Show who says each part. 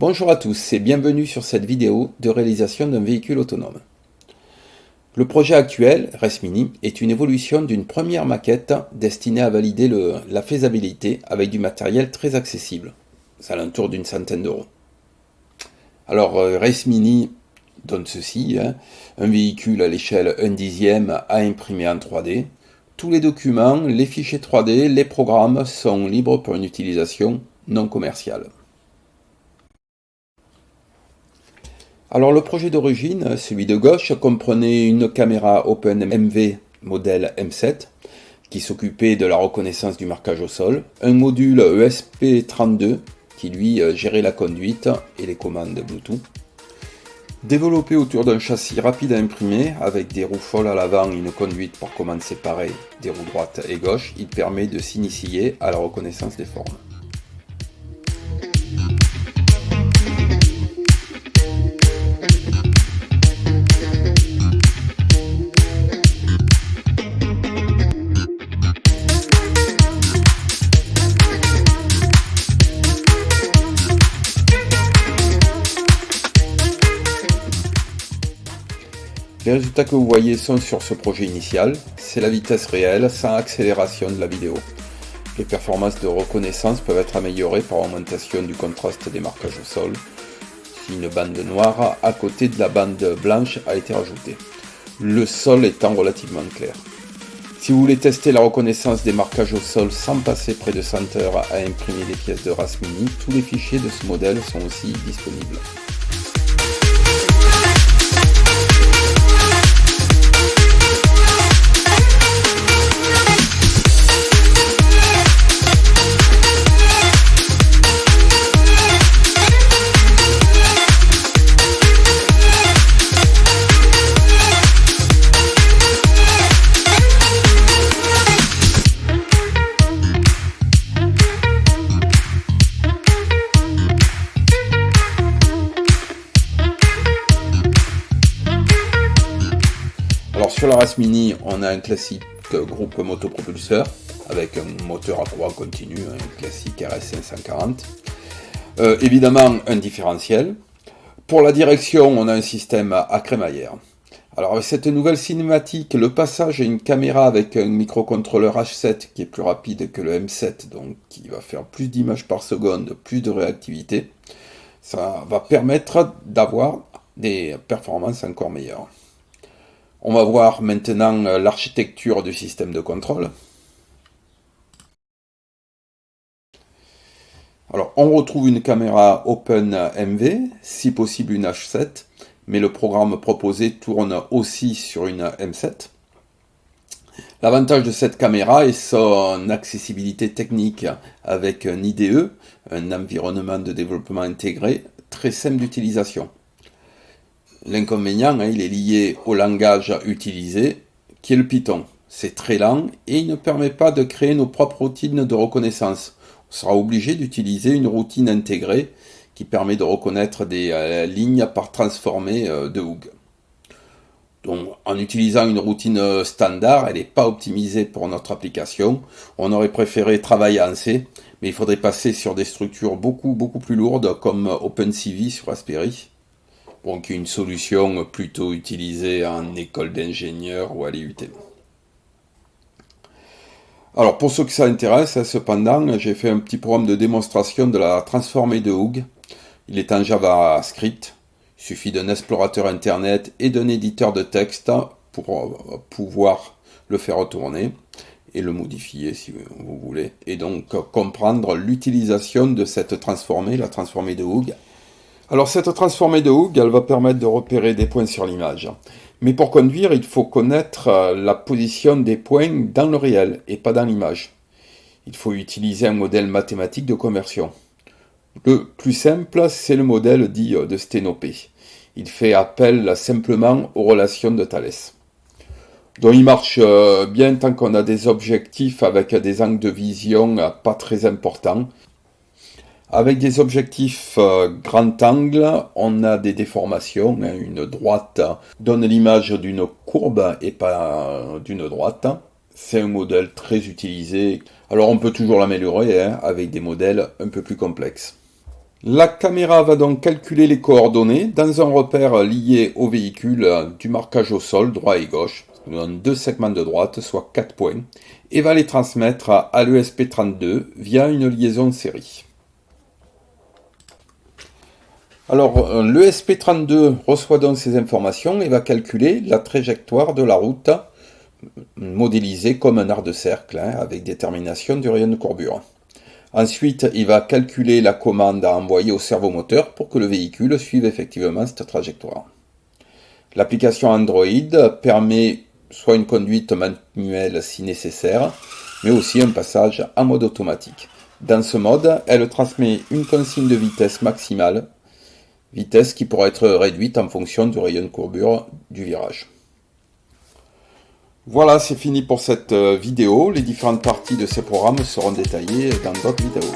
Speaker 1: Bonjour à tous et bienvenue sur cette vidéo de réalisation d'un véhicule autonome. Le projet actuel, ResMini, est une évolution d'une première maquette destinée à valider la faisabilité avec du matériel très accessible, à l'entour d'une centaine d'euros. Alors ResMini donne ceci, un véhicule à l'échelle 1/10 à imprimer en 3D. Tous les documents, les fichiers 3D, les programmes sont libres pour une utilisation non commerciale. Alors le projet d'origine, celui de gauche, comprenait une caméra OpenMV modèle M7 qui s'occupait de la reconnaissance du marquage au sol, un module ESP32 qui lui gérait la conduite et les commandes Bluetooth. Développé autour d'un châssis rapide à imprimer avec des roues folles à l'avant et une conduite par commandes séparées des roues droite et gauche, il permet de s'initier à la reconnaissance des formes. Les résultats que vous voyez sont sur ce projet initial, c'est la vitesse réelle sans accélération de la vidéo. Les performances de reconnaissance peuvent être améliorées par augmentation du contraste des marquages au sol, si une bande noire à côté de la bande blanche a été rajoutée, le sol étant relativement clair. Si vous voulez tester la reconnaissance des marquages au sol sans passer près de 100 heures à imprimer des pièces de ResMini, tous les fichiers de ce modèle sont aussi disponibles. Alors sur la ResMini, on a un classique groupe motopropulseur avec un moteur à courant continu, un classique RS540. Évidemment un différentiel. Pour la direction, on a un système à crémaillère. Alors avec cette nouvelle cinématique, le passage à une caméra avec un microcontrôleur H7 qui est plus rapide que le M7, donc qui va faire plus d'images par seconde, plus de réactivité, ça va permettre d'avoir des performances encore meilleures. On va voir maintenant l'architecture du système de contrôle. Alors, on retrouve une caméra OpenMV, si possible une H7, mais le programme proposé tourne aussi sur une M7. L'avantage de cette caméra est son accessibilité technique avec un IDE, un environnement de développement intégré, très simple d'utilisation. L'inconvénient, il est lié au langage utilisé, qui est le Python. C'est très lent et il ne permet pas de créer nos propres routines de reconnaissance. On sera obligé d'utiliser une routine intégrée qui permet de reconnaître des lignes par transformée de Hug. Donc, en utilisant une routine standard, elle n'est pas optimisée pour notre application. On aurait préféré travailler en C, mais il faudrait passer sur des structures beaucoup plus lourdes comme OpenCV sur Raspberry. Donc une solution plutôt utilisée en école d'ingénieur ou à l'IUT. Alors pour ceux que ça intéresse, cependant, j'ai fait un petit programme de démonstration de la transformée de Hug. Il est en JavaScript. Il suffit d'un explorateur internet et d'un éditeur de texte pour pouvoir le faire tourner et le modifier si vous voulez. Et donc comprendre l'utilisation de cette transformée, la transformée de Hug. Alors cette transformée de Hug, elle va permettre de repérer des points sur l'image. Mais pour conduire, il faut connaître la position des points dans le réel et pas dans l'image. Il faut utiliser un modèle mathématique de conversion. Le plus simple, c'est le modèle dit de Stenopé. Il fait appel simplement aux relations de Thalès. Donc il marche bien tant qu'on a des objectifs avec des angles de vision pas très importants. Avec des objectifs grand angle, on a des déformations. Une droite donne l'image d'une courbe et pas d'une droite. C'est un modèle très utilisé. Alors on peut toujours l'améliorer avec des modèles un peu plus complexes. La caméra va donc calculer les coordonnées dans un repère lié au véhicule du marquage au sol, droit et gauche, nous donne deux segments de droite, soit 4 points, et va les transmettre à l'ESP32 via une liaison série. Alors, l'ESP32 reçoit donc ces informations et va calculer la trajectoire de la route, modélisée comme un arc de cercle, avec détermination du rayon de courbure. Ensuite, il va calculer la commande à envoyer au servomoteur pour que le véhicule suive effectivement cette trajectoire. L'application Android permet soit une conduite manuelle si nécessaire, mais aussi un passage en mode automatique. Dans ce mode, elle transmet une consigne de vitesse maximale, vitesse qui pourra être réduite en fonction du rayon de courbure du virage. Voilà, c'est fini pour cette vidéo. Les différentes parties de ces programmes seront détaillées dans d'autres vidéos.